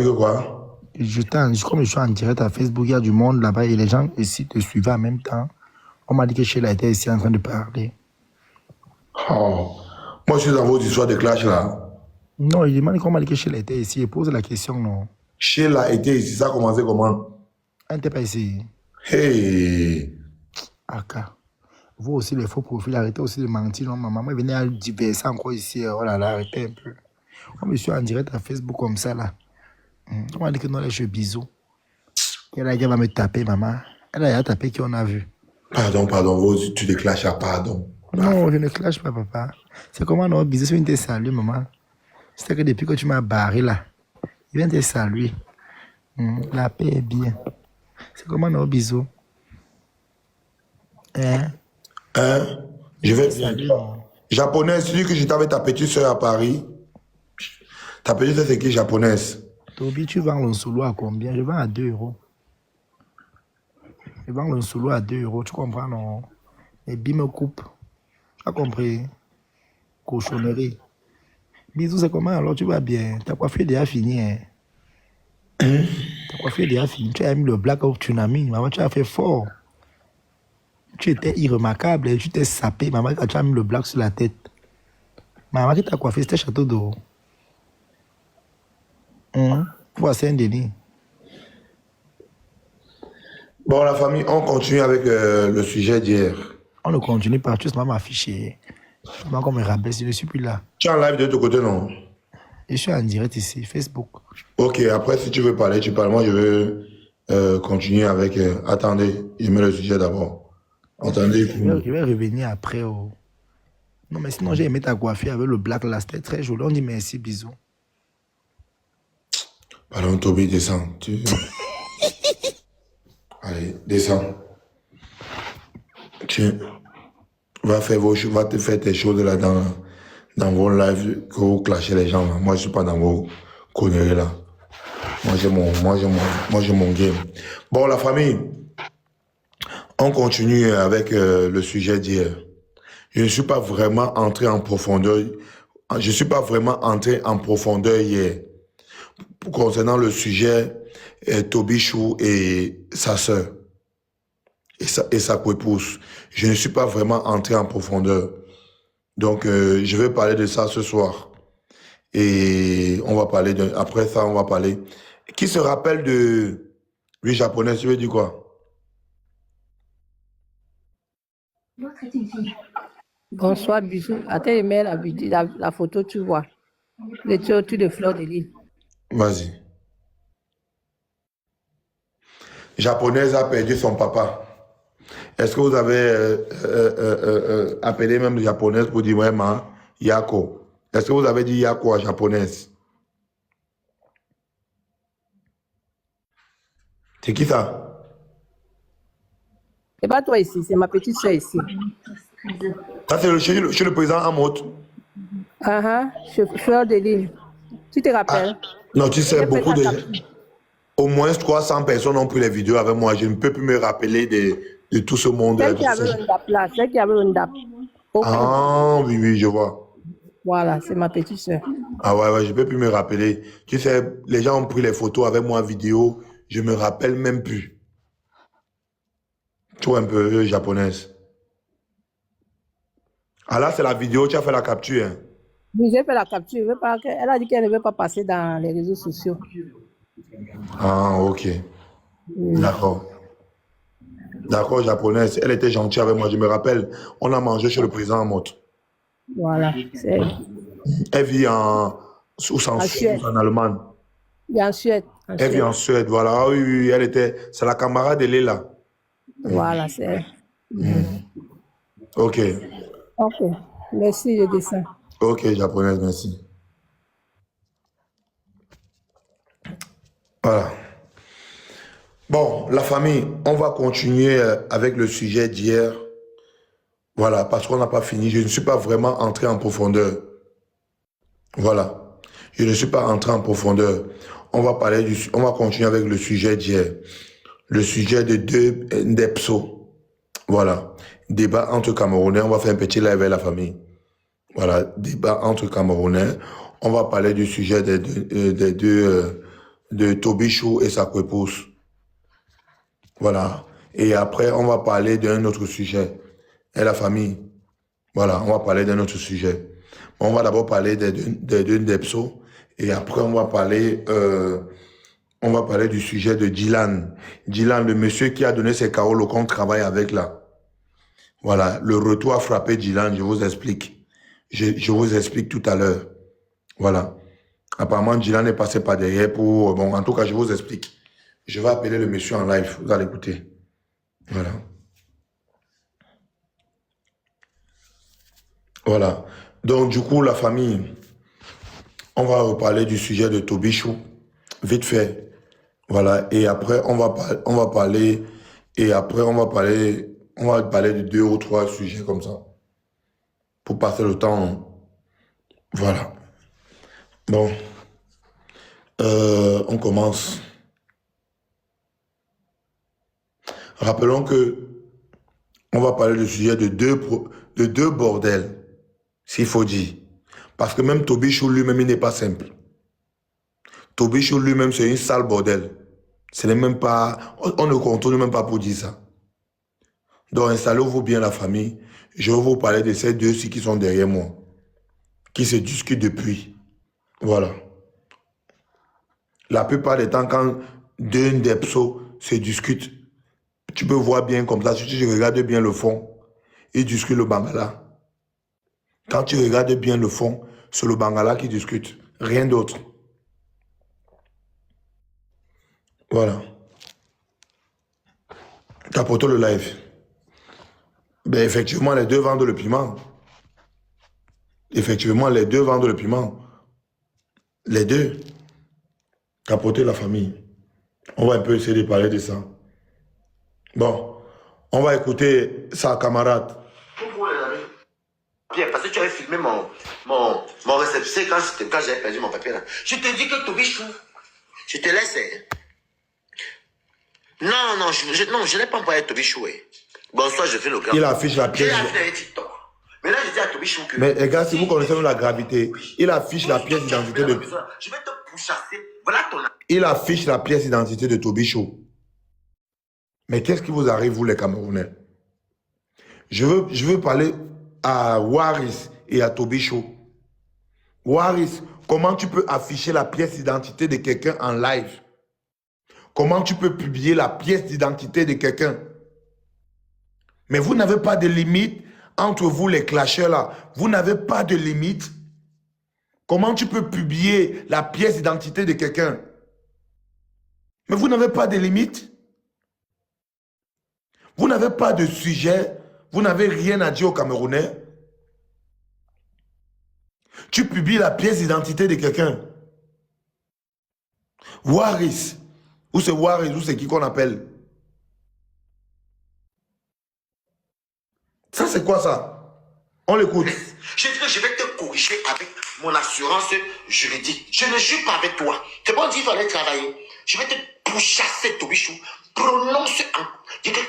Quoi? Comme je suis en direct à Facebook, il y a du monde là-bas et les gens ici te suivaient en même temps. On m'a dit que Sheila était ici en train de parler. Oh. Moi, je suis dans vos histoires de clash là. Non, il demande comment on m'a dit que Sheila était ici. Il pose la question, non. Sheila a été ici, ça a commencé comment? Elle n'était pas ici. Hey! Aka. Vous aussi, les faux profils, arrêtez aussi de mentir. Non, ma maman venait à diverser encore ici. Oh là là, arrêtez un peu. Comme je suis en direct à Facebook comme ça là. On m'a dit que non, les cheveux bisous. Elle va me taper, maman. Elle a tapé qui on a vu. Pardon, tu te clashes à pardon. Non, je ne clash pas, papa. C'est comment non, bisous, c'est une te salue, maman. C'est que depuis que tu m'as barré là, il vient te saluer. La paix est bien. C'est comment non, bisous. Hein? Je vais bien. Japonaise, tu dis que je t'avais ta petite soeur à Paris. Ta petite soeur, c'est qui japonaise? Toby, tu vends le solo à combien? Je vends à 2 euros. Je vends le solo à 2 euros, tu comprends, non? Et Bi me coupe. Tu as compris? Cochonnerie. Bisous, c'est comment alors? Tu vas bien? Ta coiffure est déjà finie, hein? Ta coiffure est déjà finie. Tu as mis le black out tsunami. Maman, tu as fait fort. Tu étais irremarquable. Tu t'es sapé. Maman, quand tu as mis le black sur la tête. Maman qui t'a coiffé, c'était Château d'Eau. Pour Saint-Denis. Bon, la famille, on continue avec le sujet d'hier. On ne continue pas. Tu sais, maman affiché. Maman, comme me rappelle, je ne suis plus là. Tu es en live de ton côté, non? Je suis en direct ici, Facebook. Ok, après, si tu veux parler, tu parles. Moi, je veux continuer avec... attendez, je mets le sujet d'abord. Attendez. Je vais revenir après. Oh. Non, mais sinon, j'ai aimé ta coiffure avec le black là. C'était très joli. On dit merci, bisous. Pardon, Toby, descends. Allez, descends. Tiens, va te faire tes choses là dans vos lives que vous clashez les gens là. Moi, je suis pas dans vos conneries là. Moi, j'ai mon game. Bon, la famille, on continue avec le sujet d'hier. Je ne suis pas vraiment entré en profondeur. Je suis pas vraiment entré en profondeur hier concernant le sujet Toby Chou et sa sœur et sa épouse. Je ne suis pas vraiment entré en profondeur. Donc, je vais parler de ça ce soir. Et on va parler après ça, on va parler. Qui se rappelle de... Oui, japonais, tu veux dire quoi? Bonsoir, bisous. Attends, je mets la photo, tu vois. Le tu de fleurs de l'île. Vas-y. Japonaise a perdu son papa. Est-ce que vous avez appelé même japonaise pour dire vraiment Yako? Est-ce que vous avez dit Yako à japonaise? C'est qui ça? C'est pas toi ici, c'est ma petite soeur ici. Ça, c'est chez le président Amout. Fleur de l'île. Tu te rappelles? Non, tu sais, beaucoup de... Au moins 300 personnes ont pris les vidéos avec moi. Je ne peux plus me rappeler de tout ce monde. Celle qui avait un DAP là, celle qui avait un DAP. Ah, oui, je vois. Voilà, c'est ma petite soeur. Ah ouais, je ne peux plus me rappeler. Tu sais, les gens ont pris les photos avec moi en vidéo. Je ne me rappelle même plus. Tu vois un peu japonaise. Ah là, c'est la vidéo, tu as fait la capture. Hein? Oui, j'ai fait la capture. Elle a dit qu'elle ne veut pas passer dans les réseaux sociaux. Ah, ok. D'accord. D'accord, japonaise. Elle était gentille avec moi, je me rappelle. On a mangé chez le président Amout. Voilà, c'est elle. Elle vit en Suède, en Allemagne. Et en Suède. Elle vit en Suède, voilà. Ah, oui, elle était... C'est la camarade de Léla. Voilà, c'est elle. Ok. Ok, merci, je descends. Ok, japonaise, merci. Voilà. Bon, la famille, on va continuer avec le sujet d'hier. Voilà, parce qu'on n'a pas fini. Je ne suis pas vraiment entré en profondeur. Voilà. Je ne suis pas entré en profondeur. On va continuer avec le sujet d'hier. Le sujet de deux Ndepso. Voilà. Débat entre Camerounais. On va faire un petit live avec la famille. Voilà. Débat entre Camerounais. On va parler du sujet des deux de Tobichou et sa épouse. Voilà. Et après, on va parler d'un autre sujet. Et la famille. Voilà, on va parler d'un autre sujet. On va d'abord parler des deux Depso. Et après, on va parler du sujet de Dylan. Dylan, le monsieur qui a donné ses Kaolo qu'on travaille avec là. Voilà, le retour a frappé Dylan, je vous explique. Je vous explique tout à l'heure. Voilà. Apparemment, Dylan est passé par derrière pour... Bon, en tout cas, je vous explique. Je vais appeler le monsieur en live. Vous allez écouter. Voilà. Voilà. Donc, du coup, la famille, on va reparler du sujet de Tobichou. Vite fait. Voilà. Et après, on va parler de 2 ou 3 sujets comme ça. Pour passer le temps. Voilà. Bon. On commence. Rappelons que on va parler du sujet de deux bordels, s'il faut dire. Parce que même Tobichou lui-même, il n'est pas simple. Tobichou lui-même, c'est une sale bordel. Ce n'est même pas... On ne contourne même pas pour dire ça. Donc, installez-vous bien la famille. Je vais vous parler de ces deux-ci qui sont derrière moi. Qui se discutent depuis. Voilà. La plupart des temps, quand deux Depso se discutent, tu peux voir bien comme ça, si tu regardes bien le fond, ils discutent le Bangala. Quand tu regardes bien le fond, c'est le Bangala qui discute, rien d'autre. Voilà. Capoto le live. Ben effectivement, les deux vendent le piment. Effectivement, les deux vendent le piment. Les deux. Capoter la famille. On va un peu essayer de parler de ça. Bon, on va écouter sa camarade. Pierre, parce que tu avais filmé mon réception quand j'avais perdu mon papier là. Je te dis que Tobichou, je te laisse. Non, je n'ai pas envoyé Tobichou. Bonsoir, je fais le grand. Il affiche la pièce. Mais là, je dis à Tobichou que... Mais les gars, si vous connaissez la gravité, il affiche la pièce d'identité de... Je vais te pourchasser. Voilà ton... Il affiche la pièce d'identité de Tobichou. Mais qu'est-ce qui vous arrive, vous les Camerounais? Je veux parler à Waris et à Tobichou. Waris, comment tu peux afficher la pièce d'identité de quelqu'un en live? Comment tu peux publier la pièce d'identité de quelqu'un? Mais vous n'avez pas de limite entre vous les clasheurs là. Vous n'avez pas de limite. Comment tu peux publier la pièce d'identité de quelqu'un? Mais vous n'avez pas de limite. Vous n'avez pas de sujet. Vous n'avez rien à dire aux Camerounais. Tu publies la pièce d'identité de quelqu'un. Waris. Ou c'est Waris, ou c'est qui qu'on appelle? Ça, c'est quoi ça? On l'écoute. Je dis que je vais te corriger avec mon assurance juridique. Je ne joue pas avec toi. C'est bon, il fallait travailler. Je vais te pourchasser, Tobichou. Prononce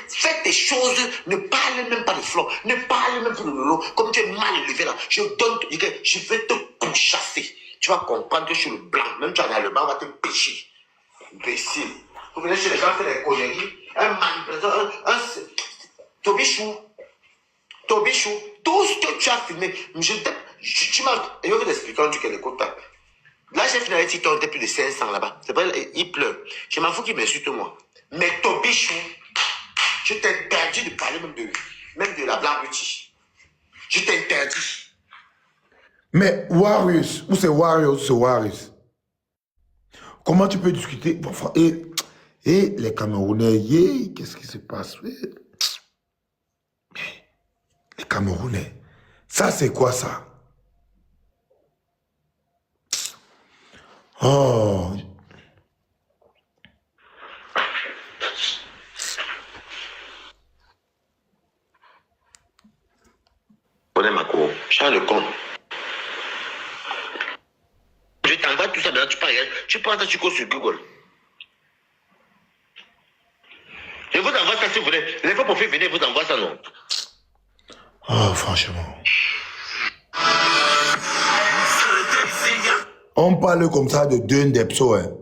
fais des choses, ne parle même pas de flanc, ne parle même pas de lolo, comme tu es mal élevé là. Je vais te pourchasser. Tu vas comprendre que je suis le blanc, même tu as le blanc, on va te pêcher. Imbécile. Vous venez chez les gens faire des conneries, un manipulateur, Tobichou, tout ce que tu as filmé, tu m'as, je vais t'expliquer un truc, écoute. Là, j'ai fini avec TikTok, on était plus de 500 là-bas. C'est vrai, il pleure. Je m'en fous qu'il m'insulte moi. Mais Tobichou, je t'interdis de parler même de la Blanc-Beauty. Je t'interdis. Mais Warriors, où c'est Warriors, c'est Warriors. Comment tu peux discuter? Et les Camerounais, qu'est-ce qui se passe? Les Camerounais, ça c'est quoi ça? Oh. Prenez ma cour, Charles le compte. Je t'envoie tout ça, tu parles, tu prends ça, tu cours sur Google. Je vous envoie ça si vous voulez. Les fois pour faire venir, vous envoie ça, non? Oh, franchement. On parle comme ça de deux Depso, hein.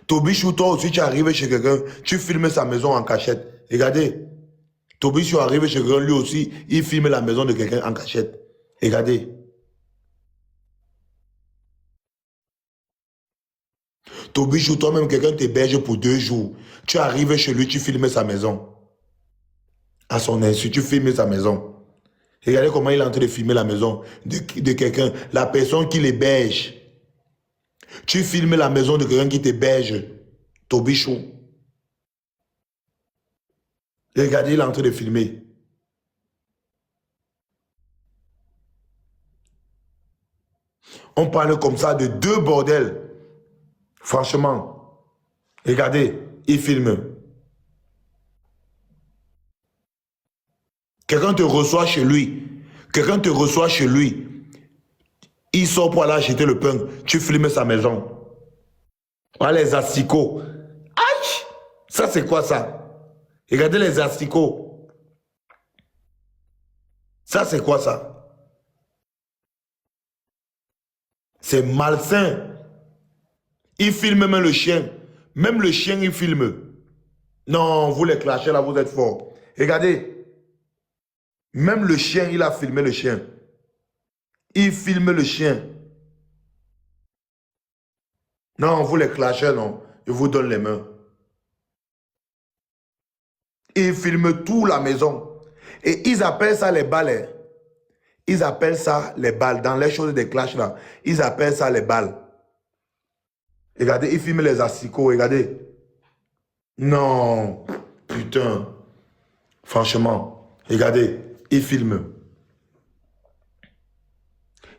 Tobichou, toi aussi, tu arrives chez quelqu'un, tu filmes sa maison en cachette. Regardez. Tobichou arrive chez quelqu'un, lui aussi, il filme la maison de quelqu'un en cachette. Regardez. Tobichou, toi-même, quelqu'un t'héberge pour 2 jours. Tu arrives chez lui, tu filmes sa maison. À son insu, tu filmes sa maison. Regardez comment il est en train de filmer la maison de quelqu'un. La personne qui l'héberge. Tu filmes la maison de quelqu'un qui t'héberge. Tobichou. Regardez, il est en train de filmer. On parle comme ça de 2 bordels. Franchement. Regardez, il filme. Quelqu'un te reçoit chez lui. Quelqu'un te reçoit chez lui. Il sort pour aller acheter le pain. Tu filmes sa maison. Voilà les asticots. Aïe! Ça, c'est quoi ça? Regardez les asticots. Ça, c'est quoi ça? C'est malsain. Il filme même le chien. Même le chien, il filme. Non, vous les clashez là, vous êtes forts. Regardez. Même le chien, il a filmé le chien. Il filme le chien. Non, vous les clashez, non. Je vous donne les mains. Il filme toute la maison. Et ils appellent ça les balles. Ils appellent ça les balles. Dans les choses des clashs là, ils appellent ça les balles. Regardez, il filme les asticots, regardez. Non, putain. Franchement, regardez, il filme.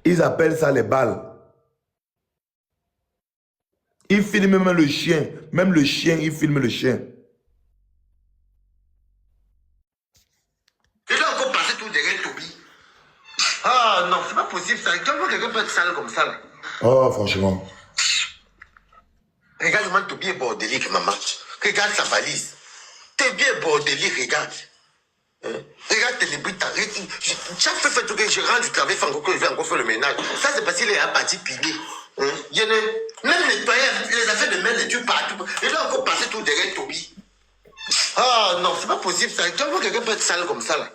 Ils appellent ça les balles. Il filme même le chien. Même le chien, il filme le chien. Je dois encore passer tout derrière Toby. Ah non, c'est pas possible ça. Comment quelqu'un peut être sale comme ça là? Oh, franchement. Regarde comment Toby est bordélique, maman. Regarde sa valise. T'es bien bordélique, regarde. Regarde tes librites. Chaque fois que je rentre du travail, je vais encore faire le ménage. Ça, c'est parce qu'il est à partie pliée. Même nettoyer les affaires de main, les tues partout. Je dois encore passer tout derrière Toby. Ah non, c'est pas possible ça. Comment quelqu'un peut être sale comme ça là?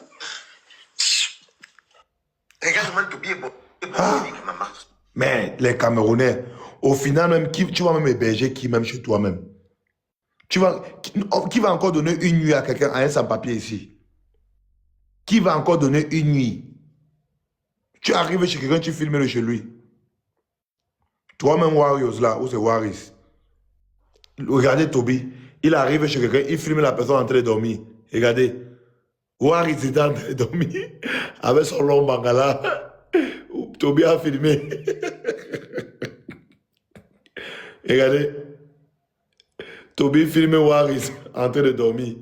Regarde comment Toby est bordélique, maman. Mais les Camerounais, au final, même, tu vas même héberger qui même chez toi-même. Qui va encore donner une nuit à quelqu'un, à un sans-papier ici? Qui va encore donner une nuit? Tu arrives chez quelqu'un, tu filmes le chez lui. Toi-même, Warriors là, ou c'est Waris. Regardez Toby, il arrive chez quelqu'un, il filme la personne en train de dormir. Regardez, Waris était en train de dormir avec son long bangala. Toby a filmé. Regardez. Toby filme Waris en train de dormir.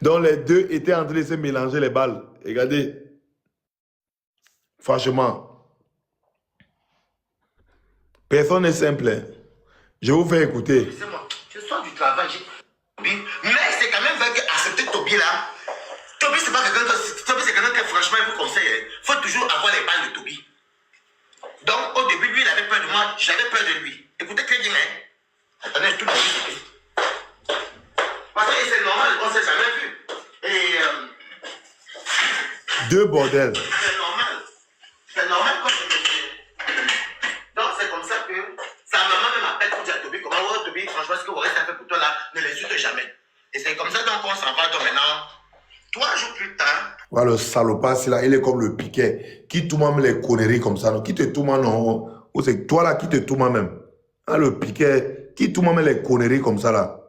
Donc les deux étaient en train de se mélanger les balles. Regardez. Franchement. Personne n'est simple. Hein. Je vais vous faire écouter. C'est moi. Je sors du travail. Mais c'est quand même vrai qu'accepter Toby là. Toby, c'est pas quelqu'un que franchement, il vous conseille. Il faut toujours avoir les balles de Toby. Donc, au début, lui, il avait peur de moi. J'avais peur de lui. Écoutez très bien, hein. Attendez, tout le monde. Parce que c'est normal, on ne s'est jamais vu. Et. Deux bordels. C'est normal. C'est normal quand je me. Donc, c'est comme ça que sa maman même m'appelle pour dire à Toby comment, oh Toby, franchement, ce que vous restez fait pour toi là, ne l'insulte jamais. Et c'est comme ça donc on s'en va. Donc maintenant, 3 jours plus tard. Voilà, le salopard, c'est là, il est comme le piquet. Qui tout même les conneries comme ça, non? Qui te tout même, non? Ou c'est toi là qui te tout même. Ah, le piquet, qui tout même les conneries comme ça là?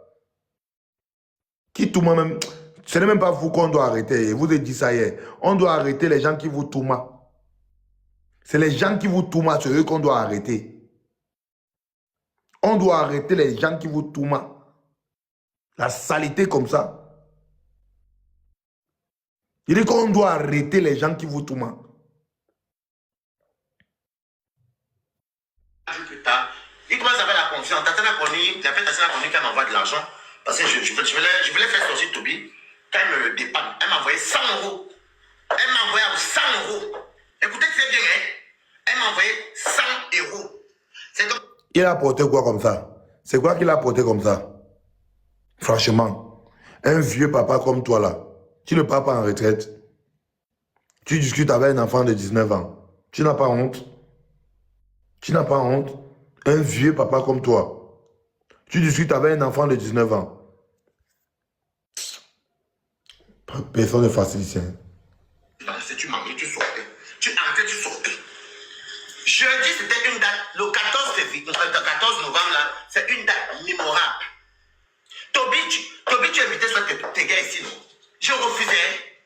Qui tout même. Ce n'est même pas vous qu'on doit arrêter. Je vous ai dit ça hier. On doit arrêter les gens qui vous touma. C'est les gens qui vous touma, c'est eux qu'on doit arrêter. On doit arrêter les gens qui vous touma. La saleté comme ça. Il dit qu'on doit arrêter les gens qui vous touma. Plus tard, il commence à avoir la confiance. Tatana Koni, j'appelle Tatana Koni qu'elle m'envoie de l'argent. Parce que je voulais faire sortir Toby. Quand elle me dépanne, elle m'a envoyé 100 €. Elle m'a envoyé 100 €. Écoutez très bien, hein. Elle m'a envoyé 100 €. C'est comme. Il a apporté quoi comme ça? C'est quoi qu'il a porté comme ça? Franchement, un vieux papa comme toi là, tu ne pars pas en retraite. Tu discutes avec un enfant de 19 ans. Tu n'as pas honte? Tu n'as pas honte? Un vieux papa comme toi. Tu discutes avec un enfant de 19 ans. Personne ne facilite. Tu mangeais, tu sortais. Tu entrais, tu sortais. Jeudi, c'était une date, le 14 novembre, là, c'est une date mémorable. Toby, tu invitais soit tes gars ici, non? Je refusais.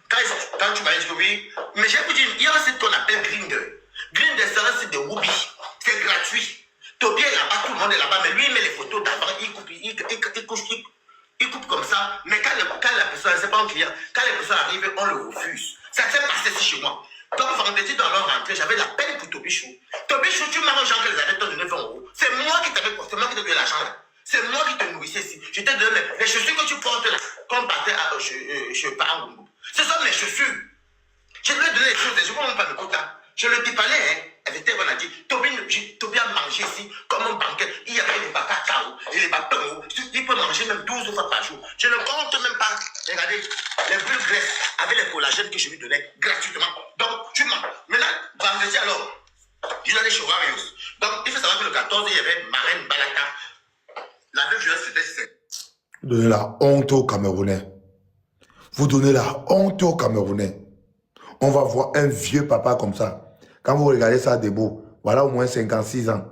Quand tu m'as dit que oui, mais j'ai pu dire, il y a un site qu'on appelle Grindr. Grindr, c'est un site de Whoopi. C'est gratuit. Toby est là-bas, tout le monde est là-bas, mais lui, il met les photos d'avant, il coupe comme ça. Mais quand la personne, c'est pas un client, quand les personnes arrivent, on le refuse. Ça s'est passé ici chez moi. Donc, vendredi, dans leur rentrée, j'avais la peine pour Toby Chou. Toby Chou, tu m'as gens que les années donné 20 €. C'est moi qui t'avais costé, c'est moi qui t'ai donné l'argent là. C'est moi qui te nourrissais ici. Je t'ai donné les chaussures que tu portes là, quand on partait chez Parangou. Ce sont mes chaussures. Je lui ai donné les choses, je ne peux même pas me coûter. Je le dépannais, hein. Elle était bonne à dire. Toby a mangé ici comme un banquet. Il y avait des cacao et les papins. Il peut manger même 12 fois par jour. Je ne compte même pas. Regardez, les bulles graisses avec les collagènes que je lui donnais gratuitement. Donc, tu manges. Maintenant, vendredi alors, je suis allé chez Warriors. Donc, il faut savoir que le 14, il y avait Marine Balaka. La veuve jeunesse, c'était... Vous donnez la honte aux Camerounais. Vous donnez la honte aux Camerounais. On va voir un vieux papa comme ça. Quand vous regardez ça debout, voilà au moins 56 ans.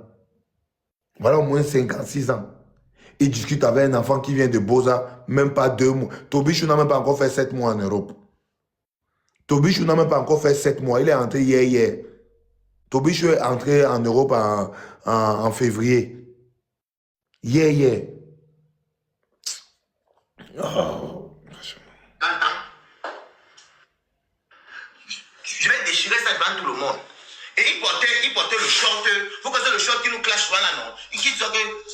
Voilà au moins 56 ans. Il discute avec un enfant qui vient de Boza, même pas 2 mois. Toby Chou n'a même pas encore fait 7 mois en Europe. Toby Chou n'a même pas encore fait 7 mois. Il est entré hier. Toby Chou est entré en Europe en février. Hier. Oh. Je vais déchirer ça devant tout le monde. Et il portait le short. Vous connaissez le short qui nous clash souvent là, non? Il dit que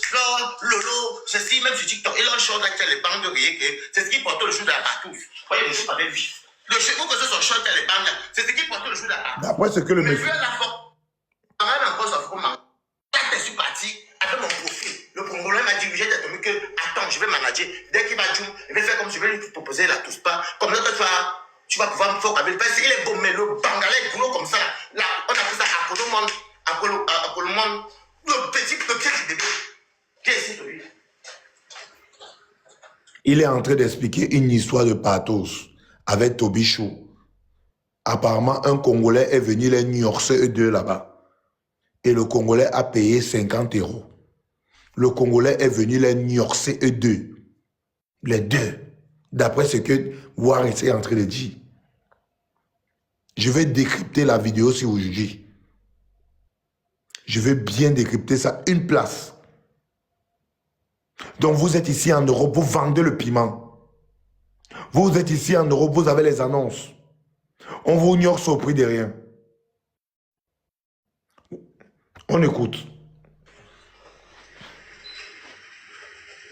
Flore, Lolo, ceci, même sur TikTok. Il a un short là qui a les bandes de rire. C'est ce qu'il portait le jour de la partouze. Vous voyez, le short avait vu. Vous connaissez son short qui a les bandes là. C'est ce qu'il portait le jour de la partouze. D'après ce que le Mais monsieur... vu à la fois, encore ça faut manger. Quand je suis parti avec mon profil, le Congolais m'a dirigé d'être que attends, je vais manager. Dès qu'il va jouer, je vais faire comme je vais lui proposer la touche pas. Comme là, tu vas pouvoir me faire avec parce qu'il est beau, mais le bangalais gros comme ça. Là, on appelle ça Apolomon, le petit du bébé. Qui est ici, lui? Il est en train d'expliquer une histoire de pathos avec Toby Chou. Apparemment, un Congolais est venu les niorcer eux deux là-bas. Et le Congolais a payé 50 €. Le Congolais est venu les niorcer eux deux. Les deux. D'après ce que Waris est en train de dire. Je vais décrypter la vidéo si vous jugez. Je vais bien décrypter ça. Une place. Donc vous êtes ici en Europe, vous vendez le piment. Vous êtes ici en Europe, vous avez les annonces. On vous niorce au prix de rien. On écoute.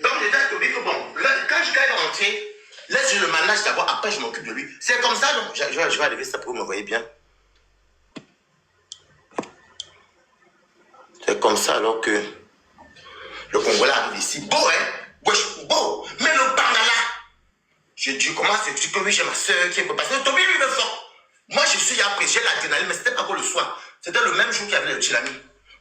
Donc, je dis à Toby que bon, quand je gagne rentrer, laisse je le manage d'abord, après je m'occupe de lui. C'est comme ça, donc je vais arriver ça pour que vous me voyez bien. C'est comme ça alors que le Congolais arrive ici. Beau, hein? Wesh, beau. Mais le Bangala, je dis comment c'est que oui, j'ai ma soeur qui est pas passée. Toby, lui, il est fort. Moi, je suis après, j'ai l'adrénaline, mais c'était pas pour le soir. C'était le même jour qu'il y avait le Chilami.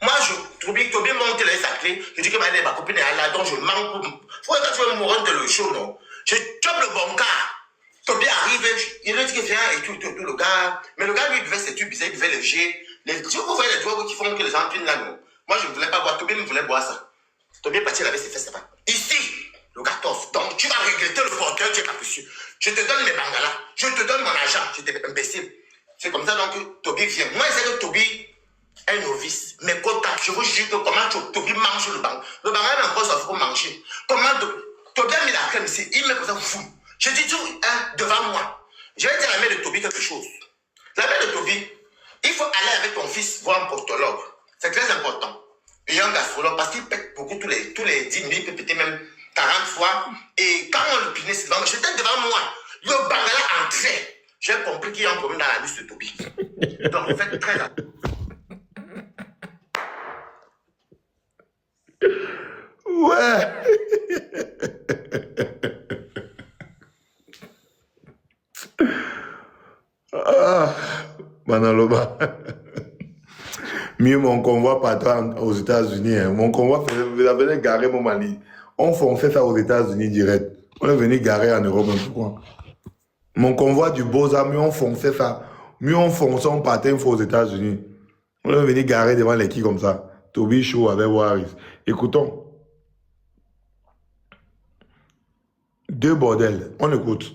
Moi, Toby monte les sacrés. Je dis que ma copine est là, donc je manque pour. Faut que tu veux mourir de le show, non? Je chope le bon car. Toby arrive, il lui dit que viens et tout le gars. Mais le gars, lui, il buvait ses tubes, il buvait le jet. Vous voyez les drogues qui font que les gens pinent là, non? Moi, je ne voulais pas boire. Toby me voulait boire ça. Toby est parti, il avait ses fesses là-bas. Ici, le 14. Donc, tu vas regretter le porteur, tu es capricieux. Je te donne mes bangalas. Je te donne mon argent. J'étais imbécile. C'est comme ça donc que Toby vient. Moi, c'est que Toby est novice. Mais quand je vous jure que comment Toby mange le bang. Le bang est encore ça pour manger. Comment Toby a mis la crème ici. Il met comme ça fou. Je dis tout hein, devant moi. Je vais dire à la mère de Toby quelque chose. La mère de Toby, il faut aller avec ton fils voir un proctologue. C'est très important. Et un gastrologue parce qu'il pète beaucoup tous les 10 minutes, il peut péter même 40 fois. Et quand on le pinait, c'est devant moi. J'étais devant moi. Le bangala entrait. J'ai compris qu'il y a un problème dans la bouche de Toby. Donc, faites très attention. Ouais. Ah, Manaloba. Mieux mon convoi partant aux États-Unis. Hein. Mon convoi venait garer mon Mali. On fait ça aux États-Unis direct. On est venu garer en Europe. Pourquoi? Mon convoi du Beaux-Arts, mieux on fonçait ça. Mieux on fonçait, on partait aux États-Unis. On est venu garer devant les qui comme ça. Toby Show avec Waris. Écoutons. Deux bordels. On écoute.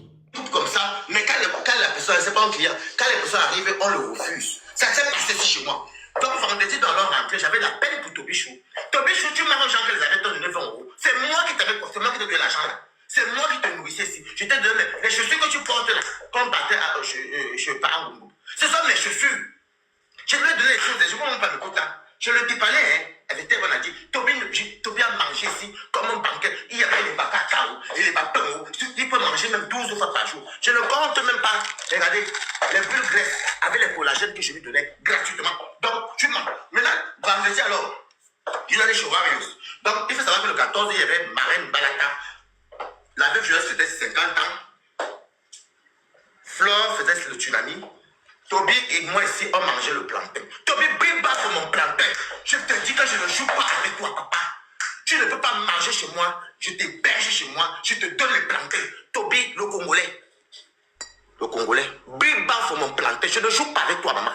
Comme ça, mais quand la personne, c'est pas un client, quand les personnes arrivent, on le refuse. Ça s'est passé ici chez moi. Donc, vendredi, dans leur rentrée, j'avais la peine pour Toby Chou. Toby Chou, tu m'as arrangé que les avaient donné 9 €. C'est moi qui t'avais c'est moi qui t'ai donné l'argent là. C'est moi qui te nourrissais ici. Je t'ai donné les chaussures que tu portes là, quand on partait chez Parangumbu. Ce sont mes chaussures. Je lui ai donné les choses, je ne peux même pas me coûter. Je le dépannais, hein. Elle était bonne à dire. Toby a mangé ici comme un banquet. Il y avait les bacacao et les bapins. Il peut manger même 12 fois par jour. Je ne compte même pas. Regardez, les bulles graisses avec les collagènes que je lui donnais gratuitement. Donc, tu manges. Maintenant, vendredi alors, il allait chez Warriors. Donc, il faut savoir que le 14, il y avait Marine Balata. La veuve Joël faisait 50 ans. Flore faisait le tsunami. Toby et moi ici, on mangeait le plantain. Toby, brille bas sur mon plantain. Je te dis que je ne joue pas avec toi, papa. Tu ne peux pas manger chez moi. Je t'héberge chez moi. Je te donne le plantain. Toby, le Congolais. Le Congolais. Brille bas sur mon plantain. Je ne joue pas avec toi, maman.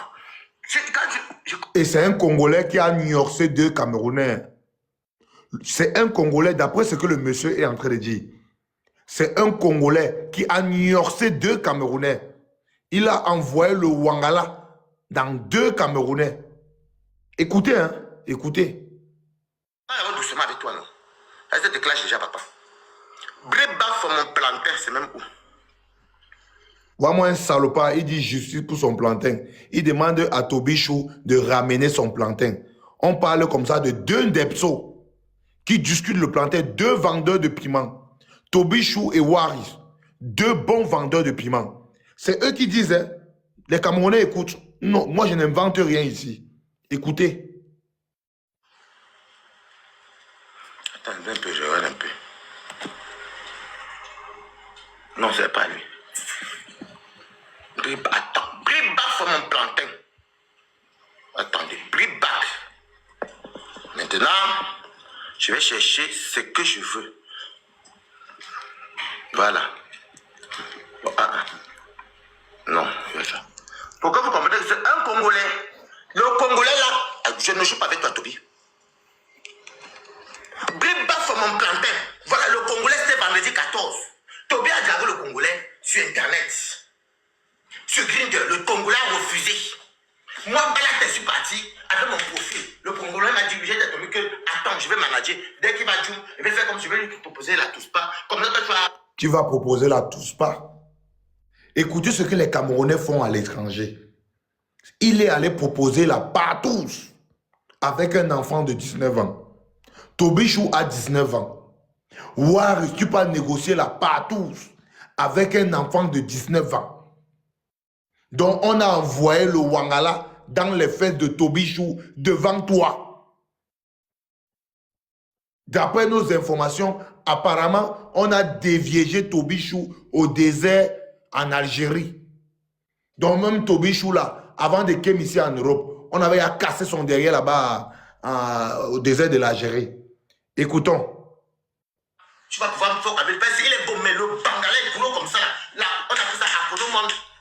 Et c'est un Congolais qui a niorcé deux Camerounais. C'est un Congolais, d'après ce que le monsieur est en train de dire. C'est un Congolais qui a niorcé deux Camerounais. Il a envoyé le Wangala dans deux Camerounais. Écoutez, hein, écoutez. On va doucement avec toi, non? Elle se déclenche déjà, papa. Bréba sur mon plantain, c'est même où? Voilà-moi un salopard, il dit justice pour son plantain. Il demande à Toby Chou de ramener son plantain. On parle comme ça de deux Depso qui discutent le plantain, deux vendeurs de piment. Toby Chou et Waris, deux bons vendeurs de piment. C'est eux qui disent, hein, les Camerounais écoutent. Non, moi je n'invente rien ici. Écoutez. Attends un peu, je regarde un peu. Non, c'est pas lui. Attends, Bribac sur mon plantain. Attendez, Bribac. Maintenant, je vais chercher ce que je veux. Voilà. Bon, non, je vais faire. Pourquoi vous comprenez que c'est un Congolais? Le Congolais là, je ne joue pas avec toi, Toby. Bribac sur mon plantain. Voilà, le Congolais c'était vendredi 14. Toby a dialogué le Congolais sur Internet. Sur Grindr, le Congolais a refusé. Moi, Balak, je suis parti avec mon profil. Le Congolais m'a dit, j'ai dit que, attends, je vais manager. Dès qu'il va dire, je vais faire comme je vais lui proposer la TOUSPA. Comme ça, tu vas proposer la TOUSPA. Écoutez ce que les Camerounais font à l'étranger. Il est allé proposer la partouze avec un enfant de 19 ans. Toby Chou a 19 ans. Waris, tu peux négocier la partouze avec un enfant de 19 ans. Donc, on a envoyé le Wangala dans les fesses de Toby Chou devant toi. D'après nos informations, apparemment, on a déviégé Toby Chou au désert en Algérie. Donc, même Toby Chou là, avant de kem ici en Europe, on avait cassé son derrière là-bas au désert de l'Algérie. Écoutons. Tu vas pouvoir me faire avec le il est bon, mais le bangalais boulot comme ça, là, on appelle ça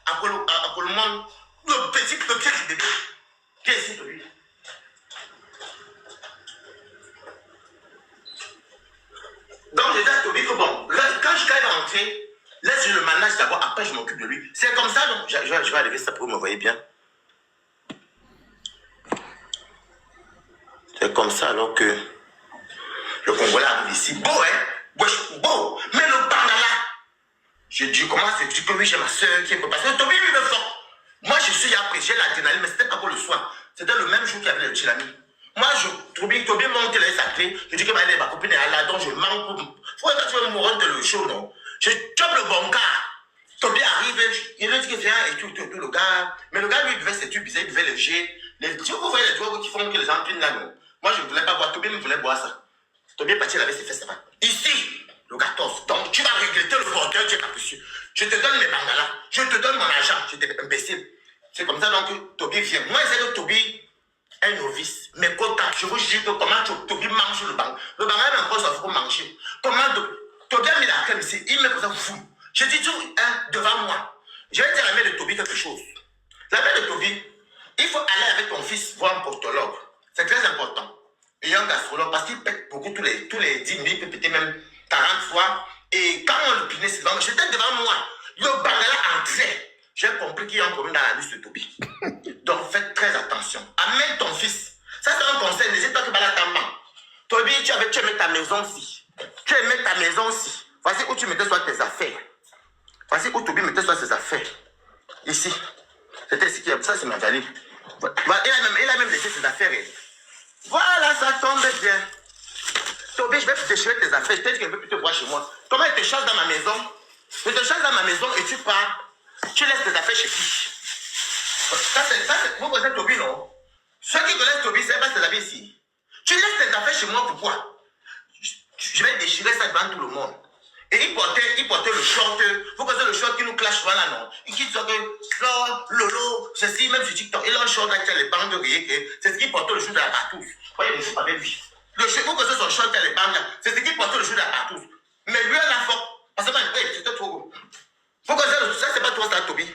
Akolomon, le petit pied du bébé. Qui est ici, Toby? Donc, je dis à Toby que bon, quand je vais rentrer, laisse le manage d'abord, après je m'occupe de lui. C'est comme ça, donc, je vais arriver ça pour que vous me voyez bien. C'est comme ça, alors que le Congolais arrive ici. Beau, hein? Wesh, beau. Mais le banala, je dis, comment c'est que oui, j'ai ma soeur qui est parce que Toby, lui, le fort. Moi, je suis après, j'ai l'adrénaline, mais c'était pas pour le soir. C'était le même jour qu'il y avait le tsunami. Moi, Toby monte, il a sa clé. Je dis que ma copine est là, donc je manque. Faut que tu veux mourir de le show, non? Je chope le bon cas. Toby arrive, il lui dit que viens et tout, le gars. Mais le gars, lui, il devait se tuer, il devait léger. Vous voyez les drogues qui font que les gens pinent là, non? Moi, je ne voulais pas boire. Toby me voulait boire ça. Toby est parti laver ses fesses là-bas. Ici, le 14. Donc, tu vas regretter le bordel, tu es capricieux. Je te donne mes bangalas, je te donne mon argent, j'étais imbécile. C'est comme ça donc que Toby vient. Moi, c'est que Toby est novice. Mais quand je vous jure que comment Toby mange le bang. Le bang est encore ça, il faut manger. Comment Toby a mis la crème ici, il met comme ça fou. Je dis tout devant moi. Je vais dire à la mère de Toby quelque chose. La mère de Toby, il faut aller avec ton fils voir un portologue. C'est très important. Et un gastrologue, parce qu'il pète beaucoup tous les 10 minutes, il peut péter même 40 fois. Et quand on le pinait, c'est devant moi. J'étais devant moi. Le bangala entrait. J'ai compris qu'il y a un problème dans la liste de Toby. Donc faites très attention. Amène ton fils. Ça c'est un conseil. N'hésite pas que Bala t'amène. Toby, tu aimais ta maison ici. Tu aimais ta maison ici. Voici où tu mettais soit tes affaires. Voici où Toby mettait soit ses affaires. Ici. C'était ici qui a. Ça c'est ma valise. Il a même laissé ses affaires. Voilà, ça tombe bien. Toby, je vais déchirer tes affaires. Je t'ai dit qu'elle ne peut plus te voir chez moi. Comment elle te chasse dans ma maison? Je te chasse dans ma maison et tu pars. Tu laisses tes affaires chez qui? Ça, vous connaissez Toby, non? Ceux qui connaissent Toby, c'est pas tes affaires ici. Tu laisses tes affaires chez moi, pourquoi? Je vais déchirer ça devant tout le monde. Et il portait le short. Vous connaissez le short qui nous clash souvent là, non? Il dit que Lolo, ceci, même sur TikTok. Il a un short là qui a les bandes de rayé. C'est ce qui portait le jour de la partouze. Voyez, le jour avec lui. Le short, vous connaissez son short qui a les bandes là. C'est ce qui portait le jour de la partouze. Mais lui, à la fois, parce que c'était trop gros. Vous connaissez ça, c'est pas toi, ça, Toby.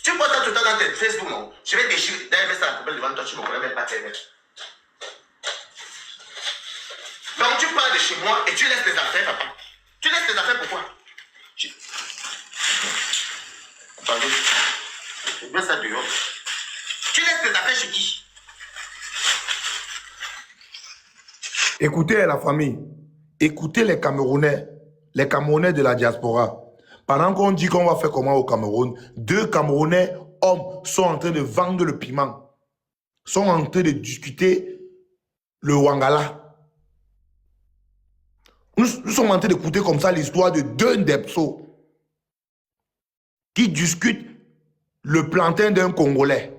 Tu portes ça tout le temps dans tes Facebook, non? Je vais déchirer. D'ailleurs, mets ça à la poubelle devant toi, tu me connais même pas tes mètres. Donc, tu pars de chez moi et tu laisses tes affaires, papa. Tu laisses tes affaires pourquoi? Attendez. Je mets ça dehors. Tu laisses tes affaires chez qui? Écoutez la famille, écoutez les Camerounais de la diaspora. Pendant qu'on dit qu'on va faire comment au Cameroun, 2 Camerounais hommes sont en train de vendre le piment, sont en train de discuter le Wangala. Nous sommes en train d'écouter comme ça l'histoire de 2 Ndepso qui discutent le plantain d'un Congolais.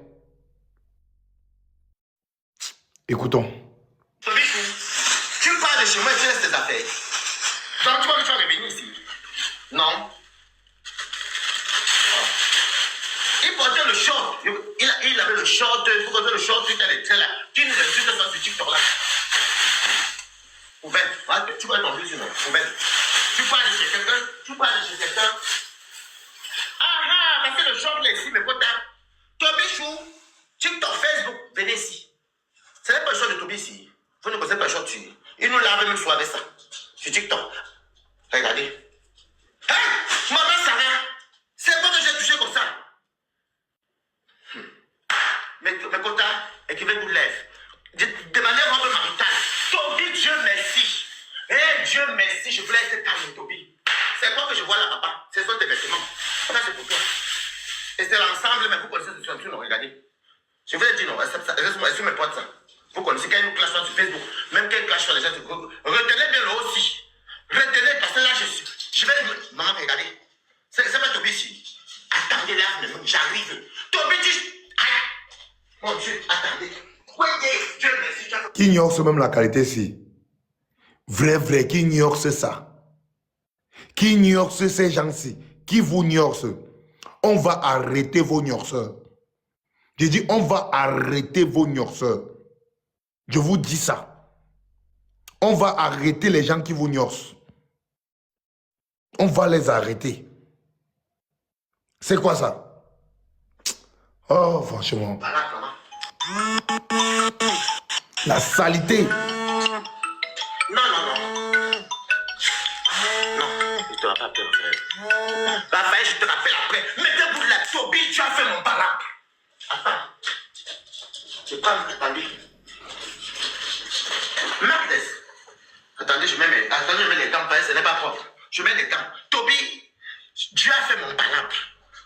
Écoutons. Tu pars de chez moi et tu laisses tes affaires. Donc tu vas revenir ici? Non. Il portait le short. Il avait le short. Il faut que le short, tu as les traits là. Tu nous as dit que ça sur TikTok là. Poubelle. Tu vas tomber sur moi. Poubelle. Tu pars de chez quelqu'un. Ah, parce que le short là ici, mes potes. Toby Chou, TikTok, Facebook, venez ici. Ce n'est pas le short de Toby ici. Vous ne connaissez pas le short dessus. Il nous lave même soir avec ça. Sur TikTok. Regardez. Hein? Maman Sarah, c'est pas que j'ai touché comme ça. Mais quotas, écrivez-vous de lèvres. De manière robe maritale. Toby, Dieu merci. Dieu merci, je voulais être calme, Toby. C'est quoi que je vois là, papa? Ce sont tes vêtements. Ça, c'est pour toi. Et c'est l'ensemble, mais vous connaissez ce truc, non? Regardez. Je vous ai dit non, est-ce que mes potes ça? Vous connaissez quand ils nous clashent sur Facebook, même quand ils clashent sur les gens, retenez bien le aussi. Retenez, parce que là, je vais. Maman, regardez. C'est pas Toby ici. Attendez là, j'arrive. Toby, mon Dieu, attendez. Voyez, Dieu merci. Qui ignore même la qualité ici? Vrai, qui ignore ça? Qui ignore ces gens-ci? Qui vous ignore? On va arrêter vos ignorceurs. J'ai dit, on va arrêter vos ignorceurs. Je vous dis ça. On va arrêter les gens qui vous ignorent. On va les arrêter. C'est quoi ça? Oh, franchement. La saleté. Non. Non, il te rappelle après, frère. Raphaël, je te rappelle après. Mettez-vous de la Toby, tu as fait mon baraque. Attends. C'est pas attendu. Merdes. Attendez, je mets les gants, ce n'est pas propre. Je mets les gants. Toby, Dieu a fait mon baraque.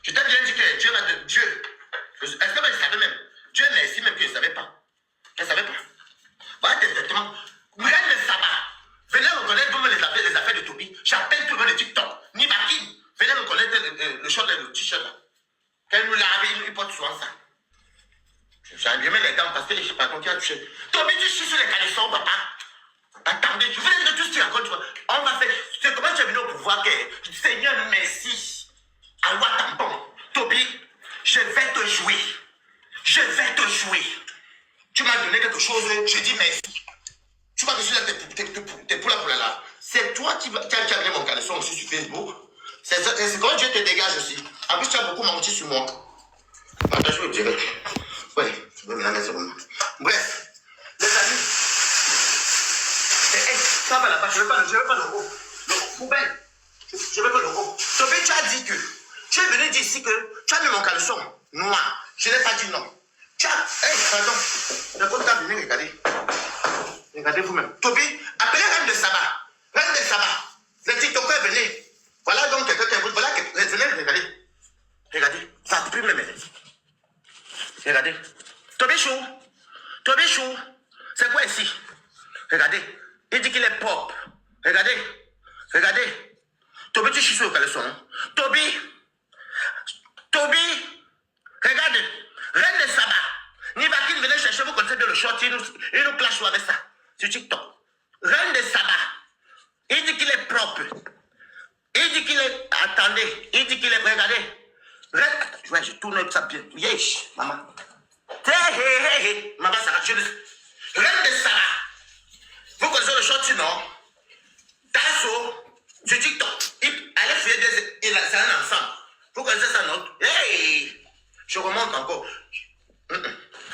Je t'ai bien dit que Dieu va de Dieu. Est-ce que je savais même? Dieu merci même que je ne savais pas. Je ne savais pas. Voilà tes vêtements. Regarde le sabbat. Venez reconnaître vous les affaires de Toby. J'appelle tout le monde de TikTok. Ni Bakim. Venez reconnaître le short et le t-shirt là. Quand il nous lave, il porte souvent ça. J'ai bien mis les gants parce que je ne sais pas qui a touché. Toby, tu chies sur les caleçons, papa. Attendez, je voulais que tu toi qui as mis mon caleçon aussi sur Facebook, c'est quand Dieu te dégage aussi. En plus, tu as beaucoup menti sur moi. Attends, je vais dire. Oui, je vais me mettre moment. Bref, les amis. Ça va là-bas, je ne veux pas le haut. Le poubelle. Je veux pas le haut. Tobé, tu as dit que. Tu es venu dire ici que tu as mis mon caleçon noir. Je n'ai pas dit non. Tu as. Pardon. Le compte t'a venu, regardez. Regardez vous-même. Tobé, appelez Reine de Saba. Reine de Saba. Les TikTokers, venez. Voilà donc quelqu'un qui est. Voilà, venez, regardez. Regardez. Ça ne peut plus me mettre. Regardez. Tobé Chou. Tobé Chou. C'est quoi ici? Regardez. Il dit qu'il est propre. Regardez. Regardez. Tobé, tu chies sur le caleçon. Hein? Tobé. Regarde. Reine de Saba. Nivakin venait chercher, vous connaissez bien le short, il nous clash avec ça. Sur TikTok. Reine de Saba. Il dit qu'il est propre. Il dit qu'il est. Attendez. Il dit qu'il est. Regardez. Ouais, je tourne ça bien. Yesh, maman. Hé. Maman, ça va. Reine de Saba. Vous connaissez le short, non? Tasso. Sur TikTok. Elle est fière de. C'est un ensemble. Vous connaissez ça, non? Hey! Je remonte encore.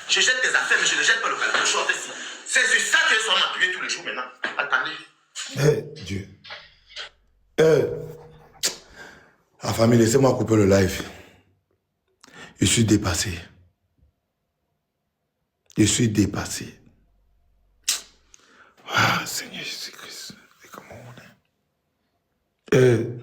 Je jette des affaires, mais je ne jette pas le short ici. C'est sur ça que je vais m'appuyer tous les jours maintenant. Attendez. Dieu. La famille, laissez-moi couper le live. Je suis dépassé. Je suis dépassé. Ah, Seigneur Jésus-Christ. C'est comment on est.